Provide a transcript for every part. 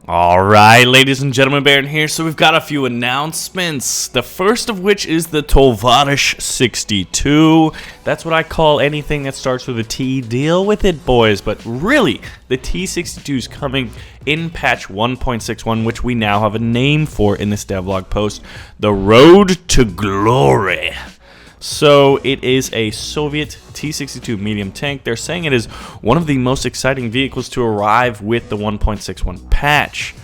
All right, ladies and gentlemen, Baron here. So we've got a few announcements. The first of which is the T-62. That's what I call anything that starts with a T. Deal with it, boys. But really, the T-62 is coming in patch 1.61, which we now have a name for in this devlog post. The Road to Glory. So it is a Soviet T-62 medium tank. They're saying it is one of the most exciting vehicles to arrive with the 1.61 patch.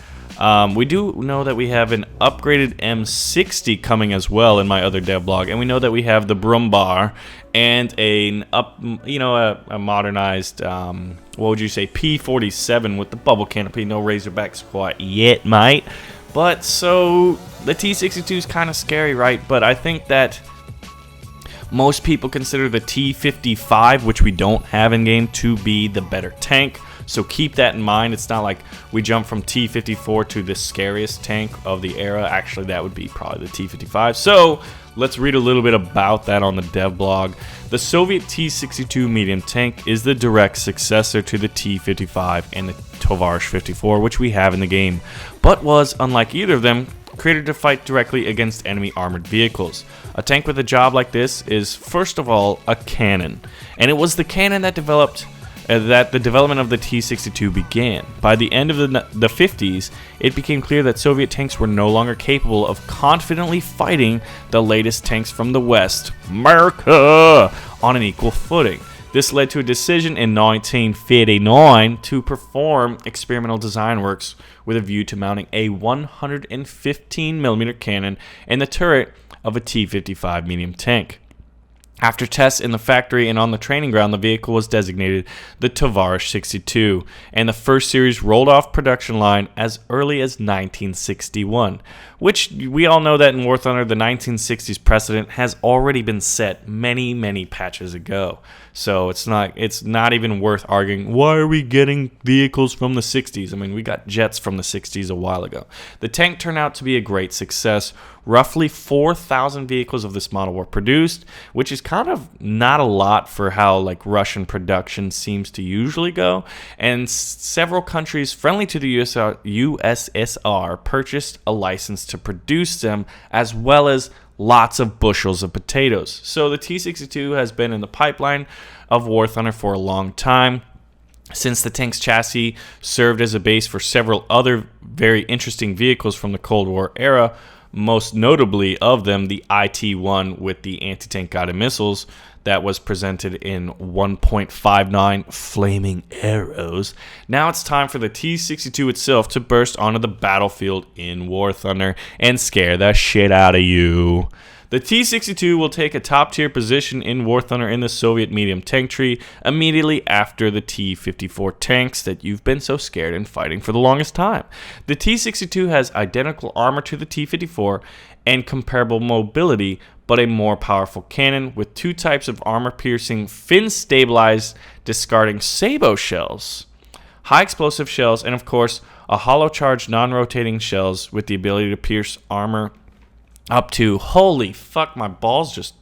We do know that we have an upgraded M60 coming as well in my other devlog, and we know that we have the Brumbar and a modernized, what would you say, P-47 with the bubble canopy. No Razorback squat yet, mate. But so the T-62 is kind of scary, right? But I think that most people consider the T-55, which we don't have in game, to be the better tank. So keep that in mind. It's not like we jump from T-54 to the scariest tank of the era. Actually, that would be probably the T-55. So let's read a little bit about that on the dev blog. The Soviet T-62 medium tank is the direct successor to the T-55 and the Tovarish 54, which we have in the game, but was, unlike either of them, created to fight directly against enemy armored vehicles. A tank with a job like this is, first of all, a cannon, and it was the cannon that the development of the T-62 began. By the end of the 50s, it became clear that Soviet tanks were no longer capable of confidently fighting the latest tanks from the West, America, on an equal footing. This led to a decision in 1959 to perform experimental design works with a view to mounting a 115mm cannon in the turret of a T-55 medium tank. After tests in the factory and on the training ground, the vehicle was designated the Tovarish 62, and the first series rolled off production line as early as 1961, which we all know that in War Thunder, the 1960s precedent has already been set many, many patches ago. So it's not even worth arguing, why are we getting vehicles from the 60s? I mean, we got jets from the 60s a while ago. The tank turned out to be a great success. Roughly 4,000 vehicles of this model were produced, which is kind of not a lot for how Russian production seems to usually go. And several countries friendly to the USSR purchased a license to produce them, as well as lots of bushels of potatoes. So the T-62 has been in the pipeline of War Thunder for a long time, since the tank's chassis served as a base for several other very interesting vehicles from the Cold War era, most notably of them the IT-1 with the anti-tank guided missiles that was presented in 1.59 flaming arrows. Now it's time for the T-62 itself to burst onto the battlefield in War Thunder and scare the shit out of you. The T-62 will take a top-tier position in War Thunder in the Soviet medium tank tree immediately after the T-54 tanks that you've been so scared in fighting for the longest time. The T-62 has identical armor to the T-54 and comparable mobility, but a more powerful cannon with two types of armor-piercing, fin-stabilized, discarding sabot shells, high explosive shells, and of course, a hollow-charged, non-rotating shells with the ability to pierce armor up to, holy fuck, my balls just,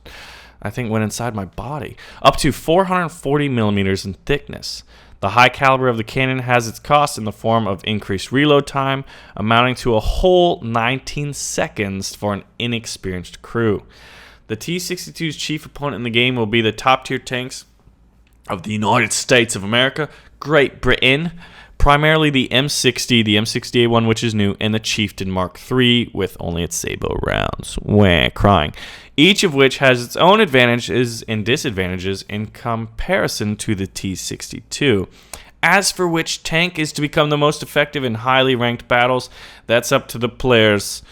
I think, went inside my body, up to 440 millimeters in thickness. The high caliber of the cannon has its cost in the form of increased reload time, amounting to a whole 19 seconds for an inexperienced crew. The T-62's chief opponent in the game will be the top-tier tanks of the United States of America, Great Britain, primarily the M60, the M60A1, which is new, and the Chieftain Mark III with only its sabot rounds. Wah, crying. Each of which has its own advantages and disadvantages in comparison to the T-62. As for which tank is to become the most effective in highly ranked battles, that's up to the players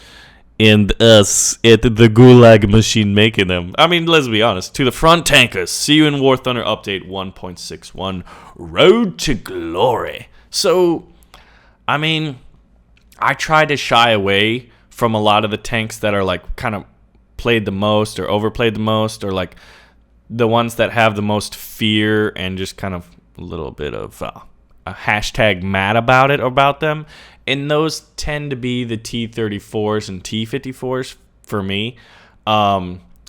and us at the Gulag machine making them. I mean, let's be honest. To the front, tankers. See you in War Thunder Update 1.61, Road to Glory. So, I mean, I try to shy away from a lot of the tanks that are kind of played the most or overplayed the most, or the ones that have the most fear and just kind of a little bit of a hashtag mad about them. And those tend to be the T-34s and T-54s for me.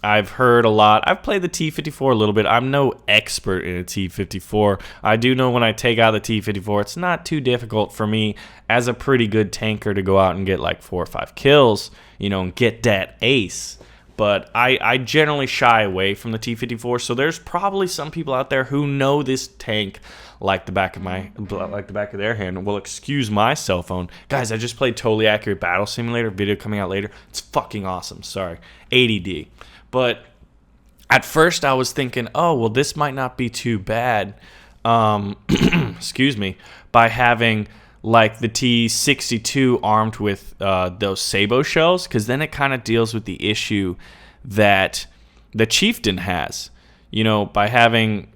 I've heard a lot. I've played the T-54 a little bit. I'm no expert in a T-54. I do know when I take out the T-54, it's not too difficult for me as a pretty good tanker to go out and get like 4 or 5 kills, and get that ace. But I generally shy away from the T-54. So there's probably some people out there who know this tank like the back of their hand. Well, excuse my cell phone, guys. I just played Totally Accurate Battle Simulator. Video coming out later. It's fucking awesome. Sorry, ADD. But at first I was thinking, oh, well, this might not be too bad, excuse me, by having like the T-62 armed with those sabot shells, because then it kind of deals with the issue that the Chieftain has, by having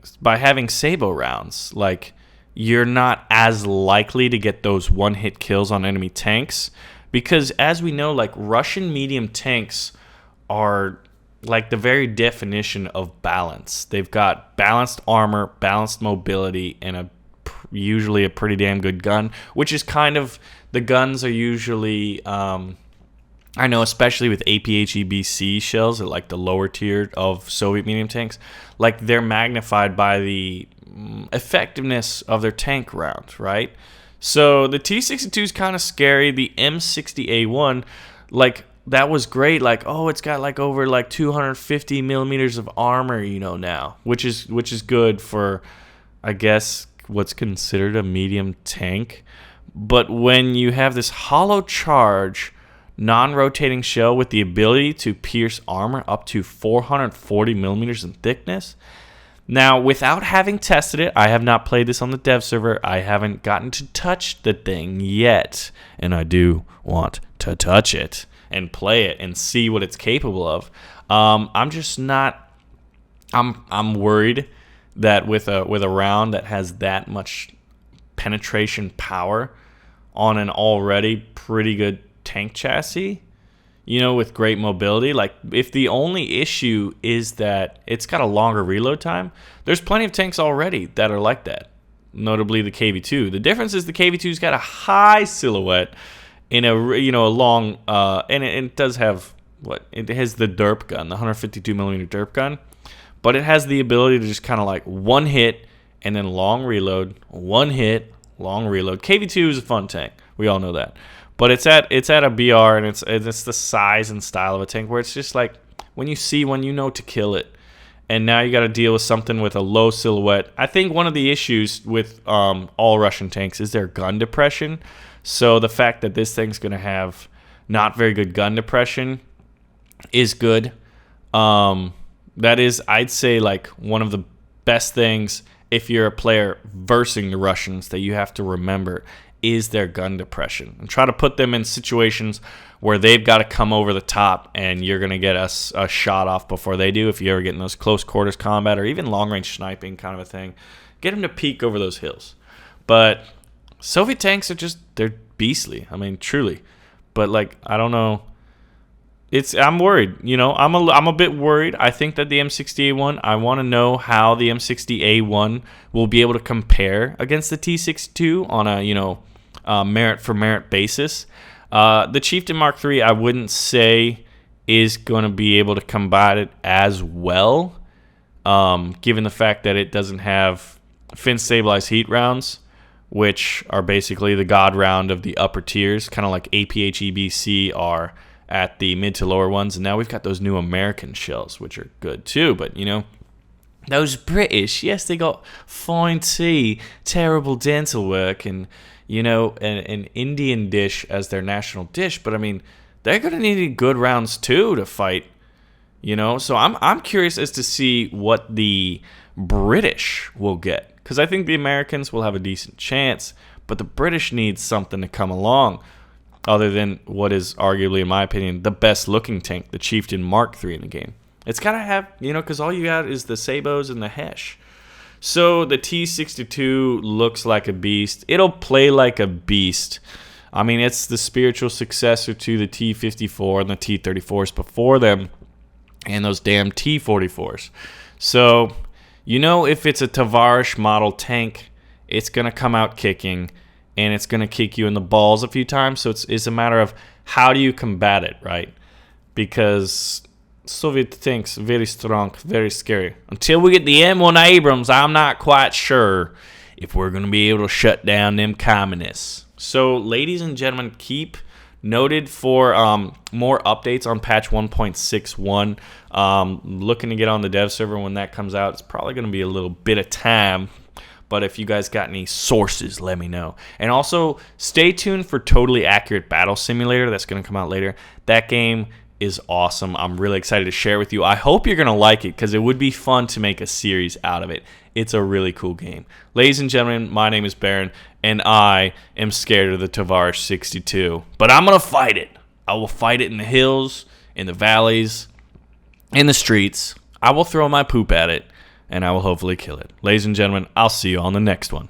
sabot rounds. Like, you're not as likely to get those one-hit kills on enemy tanks, because as we know, like, Russian medium tanks are like the very definition of balance. They've got balanced armor, balanced mobility, and usually a pretty damn good gun, which is kind of, the guns are usually, I know especially with APH-EBC shells at like the lower tier of Soviet medium tanks, like they're magnified by the effectiveness of their tank round, right? So the T-62 is kind of scary. The M60A1, like, that was great. Like, oh, it's got like over like 250 millimeters of armor, now, which is good for, I guess, what's considered a medium tank. But when you have this hollow charge, non-rotating shell with the ability to pierce armor up to 440 millimeters in thickness. Now, without having tested it, I have not played this on the dev server. I haven't gotten to touch the thing yet, and I do want to touch it and play it and see what it's capable of. I'm just not. I'm worried that with a round that has that much penetration power on an already pretty good tank chassis, with great mobility. Like, if the only issue is that it's got a longer reload time, there's plenty of tanks already that are like that. Notably the KV-2. The difference is the KV-2's got a high silhouette in a long and it does have it has the derp gun, the 152 millimeter derp gun, but it has the ability to just kind of like one hit and then long reload, one hit, long reload. KV-2 is a fun tank, we all know that, but it's at a BR, and it's the size and style of a tank where it's just like when you see one, to kill it. And now you got to deal with something with a low silhouette. I think one of the issues with all Russian tanks is their gun depression. So the fact that this thing's going to have not very good gun depression is good. That is, I'd say, like one of the best things if you're a player versing the Russians that you have to remember is their gun depression. And try to put them in situations where they've got to come over the top and you're going to get a shot off before they do. If you ever get in those close quarters combat or even long-range sniping kind of a thing, get them to peek over those hills. But Soviet tanks are they're beastly. I mean, truly. But like, I don't know. I'm worried. I'm a bit worried. I think that the M60A1, I want to know how the M60A1 will be able to compare against the T-62 on a merit for merit basis. The Chieftain Mark III, I wouldn't say is going to be able to combat it as well, given the fact that it doesn't have fin stabilized heat rounds, which are basically the god round of the upper tiers, kind of like APH-EBC are at the mid to lower ones. And now we've got those new American shells, which are good too. But, those British, yes, they got fine tea, terrible dental work, and, an Indian dish as their national dish. But, I mean, they're going to need good rounds too to fight, So I'm curious as to see what the British will get. Because I think the Americans will have a decent chance, but the British need something to come along other than what is arguably, in my opinion, the best looking tank, the Chieftain Mark III in the game. It's got to have, because all you got is the sabots and the Hesh. So the T-62 looks like a beast. It'll play like a beast. I mean, it's the spiritual successor to the T-54 and the T-34s before them and those damn T-44s. So, if it's a Tavarish model tank, it's going to come out kicking, and it's going to kick you in the balls a few times. So it's a matter of how do you combat it, right? Because Soviet tanks, very strong, very scary. Until we get the M1 Abrams, I'm not quite sure if we're going to be able to shut down them communists. So, ladies and gentlemen, keep noted for more updates on patch 1.61. Looking to get on the dev server when that comes out. It's probably going to be a little bit of time. But if you guys got any sources, let me know. And also, stay tuned for Totally Accurate Battle Simulator. That's going to come out later. That game is awesome. I'm really excited to share with you. I hope you're going to like it because it would be fun to make a series out of it. It's a really cool game. Ladies and gentlemen, my name is Baron, and I am scared of the T-62. But I'm going to fight it. I will fight it in the hills, in the valleys, in the streets. I will throw my poop at it, and I will hopefully kill it. Ladies and gentlemen, I'll see you on the next one.